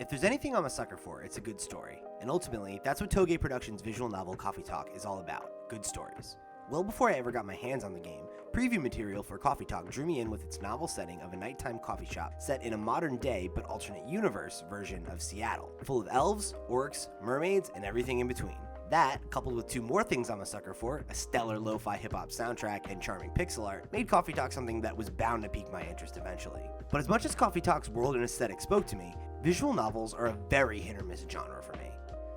If there's anything I'm a sucker for, it's a good story. And ultimately, that's what Toge Productions' visual novel Coffee Talk is all about, good stories. Well before I ever got my hands on the game, preview material for Coffee Talk drew me in with its novel setting of a nighttime coffee shop set in a modern day but alternate universe version of Seattle, full of elves, orcs, mermaids, and everything in between. That, coupled with two more things I'm a sucker for, a stellar lo-fi hip-hop soundtrack and charming pixel art, made Coffee Talk something that was bound to pique my interest eventually. But as much as Coffee Talk's world and aesthetic spoke to me, visual novels are a very hit-or-miss genre for me.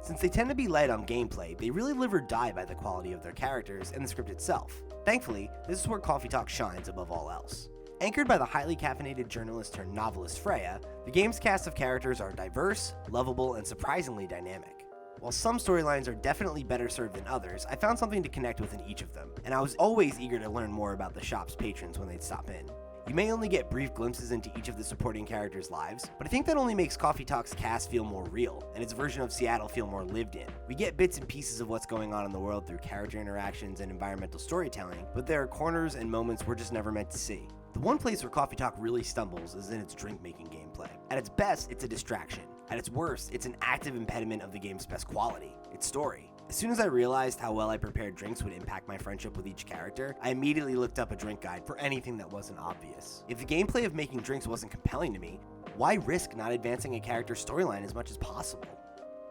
Since they tend to be light on gameplay, they really live or die by the quality of their characters and the script itself. Thankfully, this is where Coffee Talk shines above all else. Anchored by the highly caffeinated journalist turned novelist Freya, the game's cast of characters are diverse, lovable, and surprisingly dynamic. While some storylines are definitely better served than others, I found something to connect with in each of them, and I was always eager to learn more about the shop's patrons when they'd stop in. You may only get brief glimpses into each of the supporting characters' lives, but I think that only makes Coffee Talk's cast feel more real, and its version of Seattle feel more lived in. We get bits and pieces of what's going on in the world through character interactions and environmental storytelling, but there are corners and moments we're just never meant to see. The one place where Coffee Talk really stumbles is in its drink-making gameplay. At its best, it's a distraction. At its worst, it's an active impediment of the game's best quality, its story. As soon as I realized how well I prepared drinks would impact my friendship with each character, I immediately looked up a drink guide for anything that wasn't obvious. If the gameplay of making drinks wasn't compelling to me, why risk not advancing a character's storyline as much as possible?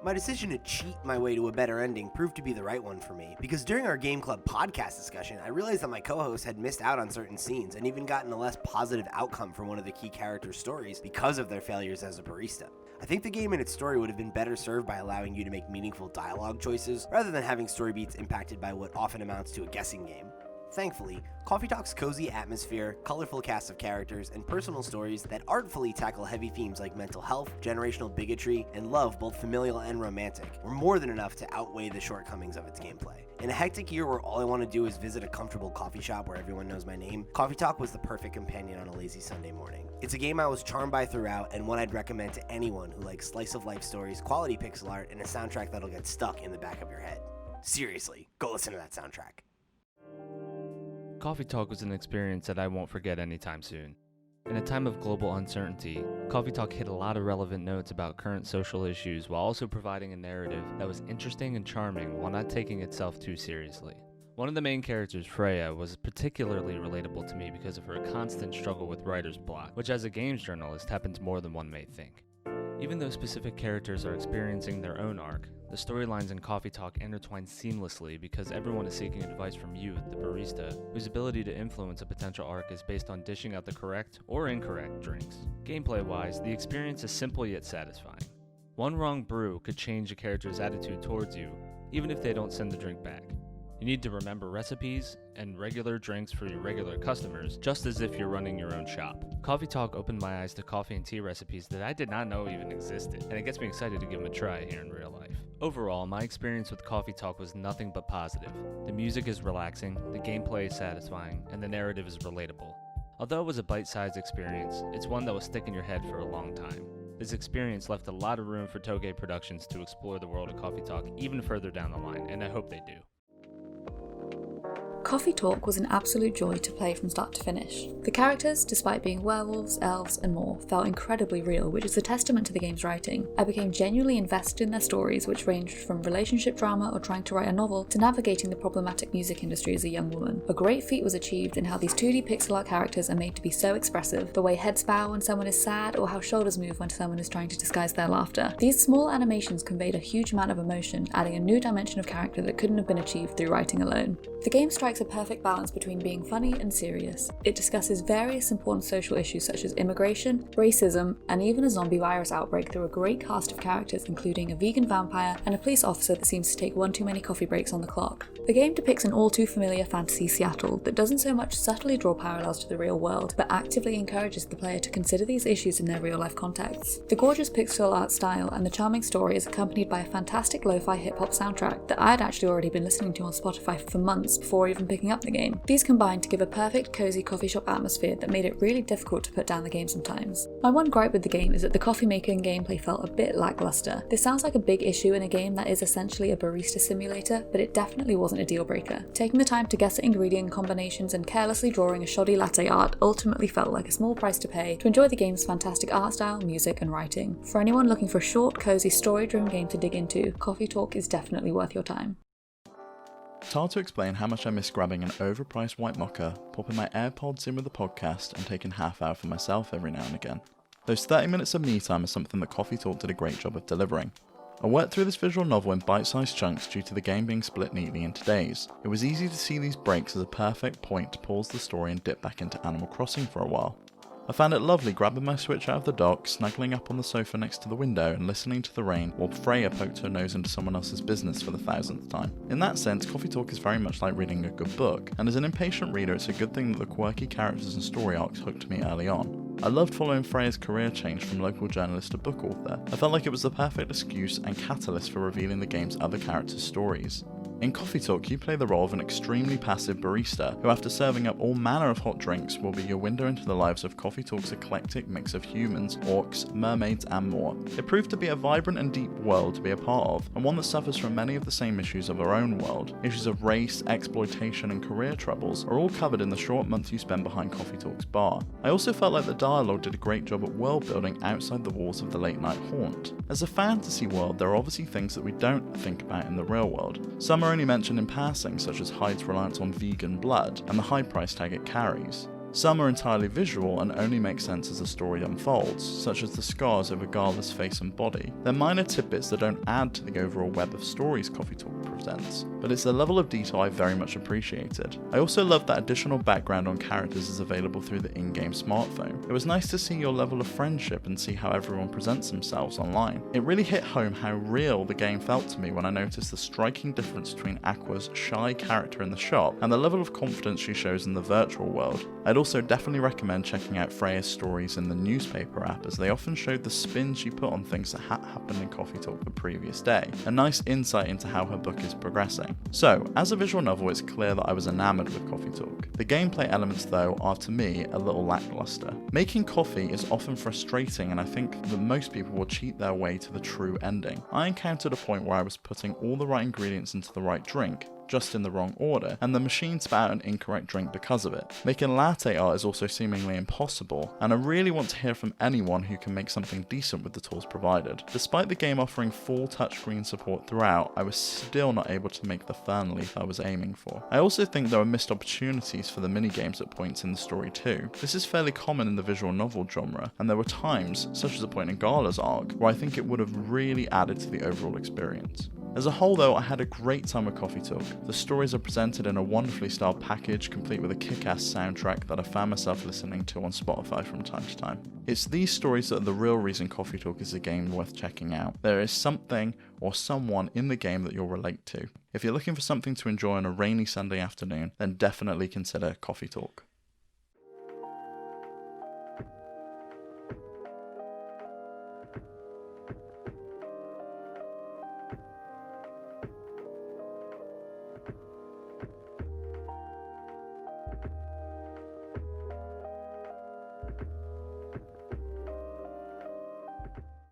My decision to cheat my way to a better ending proved to be the right one for me, because during our Game Club podcast discussion, I realized that my co-host had missed out on certain scenes and even gotten a less positive outcome from one of the key characters' stories because of their failures as a barista. I think the game and its story would have been better served by allowing you to make meaningful dialogue choices, rather than having story beats impacted by what often amounts to a guessing game. Thankfully, Coffee Talk's cozy atmosphere, colorful cast of characters, and personal stories that artfully tackle heavy themes like mental health, generational bigotry, and love, both familial and romantic, were more than enough to outweigh the shortcomings of its gameplay. In a hectic year where all I want to do is visit a comfortable coffee shop where everyone knows my name, Coffee Talk was the perfect companion on a lazy Sunday morning. It's a game I was charmed by throughout, and one I'd recommend to anyone who likes slice-of-life stories, quality pixel art, and a soundtrack that'll get stuck in the back of your head. Seriously, go listen to that soundtrack. Coffee Talk was an experience that I won't forget anytime soon. In a time of global uncertainty, Coffee Talk hit a lot of relevant notes about current social issues while also providing a narrative that was interesting and charming while not taking itself too seriously. One of the main characters, Freya, was particularly relatable to me because of her constant struggle with writer's block, which as a games journalist happens more than one may think. Even though specific characters are experiencing their own arc, the storylines in Coffee Talk intertwine seamlessly because everyone is seeking advice from you, the barista, whose ability to influence a potential arc is based on dishing out the correct or incorrect drinks. Gameplay-wise, the experience is simple yet satisfying. One wrong brew could change a character's attitude towards you, even if they don't send the drink back. You need to remember recipes and regular drinks for your regular customers, just as if you're running your own shop. Coffee Talk opened my eyes to coffee and tea recipes that I did not know even existed, and it gets me excited to give them a try here in real life. Overall, my experience with Coffee Talk was nothing but positive. The music is relaxing, the gameplay is satisfying, and the narrative is relatable. Although it was a bite-sized experience, it's one that will stick in your head for a long time. This experience left a lot of room for Toge Productions to explore the world of Coffee Talk even further down the line, and I hope they do. Coffee Talk was an absolute joy to play from start to finish. The characters, despite being werewolves, elves, and more, felt incredibly real, which is a testament to the game's writing. I became genuinely invested in their stories, which ranged from relationship drama or trying to write a novel to navigating the problematic music industry as a young woman. A great feat was achieved in how these 2D pixel art characters are made to be so expressive, the way heads bow when someone is sad or how shoulders move when someone is trying to disguise their laughter. These small animations conveyed a huge amount of emotion, adding a new dimension of character that couldn't have been achieved through writing alone. The game strikes a perfect balance between being funny and serious. It discusses various important social issues such as immigration, racism, and even a zombie virus outbreak through a great cast of characters including a vegan vampire and a police officer that seems to take one too many coffee breaks on the clock. The game depicts an all too familiar fantasy Seattle that doesn't so much subtly draw parallels to the real world, but actively encourages the player to consider these issues in their real life contexts. The gorgeous pixel art style and the charming story is accompanied by a fantastic lo-fi hip-hop soundtrack that I had actually already been listening to on Spotify for months before even picking up the game. These combined to give a perfect, cozy coffee shop atmosphere that made it really difficult to put down the game sometimes. My one gripe with the game is that the coffee making gameplay felt a bit lackluster. This sounds like a big issue in a game that is essentially a barista simulator, but it definitely wasn't a deal breaker. Taking the time to guess at ingredient combinations and carelessly drawing a shoddy latte art ultimately felt like a small price to pay to enjoy the game's fantastic art style, music, and writing. For anyone looking for a short, cozy, story-driven game to dig into, Coffee Talk is definitely worth your time. It's hard to explain how much I miss grabbing an overpriced white mocha, popping my AirPods in with the podcast, and taking half hour for myself every now and again. Those 30 minutes of me time is something that Coffee Talk did a great job of delivering. I worked through this visual novel in bite-sized chunks due to the game being split neatly into days. It was easy to see these breaks as a perfect point to pause the story and dip back into Animal Crossing for a while. I found it lovely grabbing my Switch out of the dock, snuggling up on the sofa next to the window and listening to the rain while Freya poked her nose into someone else's business for the 1000th time. In that sense, Coffee Talk is very much like reading a good book, and as an impatient reader it's a good thing that the quirky characters and story arcs hooked me early on. I loved following Freya's career change from local journalist to book author. I felt like it was the perfect excuse and catalyst for revealing the game's other characters' stories. In Coffee Talk, you play the role of an extremely passive barista who, after serving up all manner of hot drinks, will be your window into the lives of Coffee Talk's eclectic mix of humans, orcs, mermaids, and more. It proved to be a vibrant and deep world to be a part of, and one that suffers from many of the same issues of our own world. Issues of race, exploitation, and career troubles are all covered in the short month you spend behind Coffee Talk's bar. I also felt like the dialogue did a great job at world building outside the walls of the late night haunt. As a fantasy world, there are obviously things that we don't think about in the real world. Some are only mentioned in passing, such as Hyde's reliance on vegan blood and the high price tag it carries. Some are entirely visual and only make sense as the story unfolds, such as the scars over Garla's face and body. They're minor tidbits that don't add to the overall web of stories Coffee Talk presents, but it's the level of detail I very much appreciated. I also loved that additional background on characters is available through the in-game smartphone. It was nice to see your level of friendship and see how everyone presents themselves online. It really hit home how real the game felt to me when I noticed the striking difference between Aqua's shy character in the shop and the level of confidence she shows in the virtual world. I'd also definitely recommend checking out Freya's stories in the newspaper app, as they often showed the spin she put on things that had happened in Coffee Talk the previous day, a nice insight into how her book is progressing. So, as a visual novel, it's clear that I was enamored with Coffee Talk. The gameplay elements, though, are to me a little lackluster. Making coffee is often frustrating, and I think that most people will cheat their way to the true ending. I encountered a point where I was putting all the right ingredients into the right drink, just in the wrong order, and the machine spat out an incorrect drink because of it. Making latte art is also seemingly impossible, and I really want to hear from anyone who can make something decent with the tools provided. Despite the game offering full touchscreen support throughout, I was still not able to make the fern leaf I was aiming for. I also think there were missed opportunities for the minigames at points in the story too. This is fairly common in the visual novel genre, and there were times, such as a point in Gala's arc, where I think it would have really added to the overall experience. As a whole though, I had a great time with Coffee Talk. The stories are presented in a wonderfully styled package, complete with a kick-ass soundtrack that I found myself listening to on Spotify from time to time. It's these stories that are the real reason Coffee Talk is a game worth checking out. There is something or someone in the game that you'll relate to. If you're looking for something to enjoy on a rainy Sunday afternoon, then definitely consider Coffee Talk.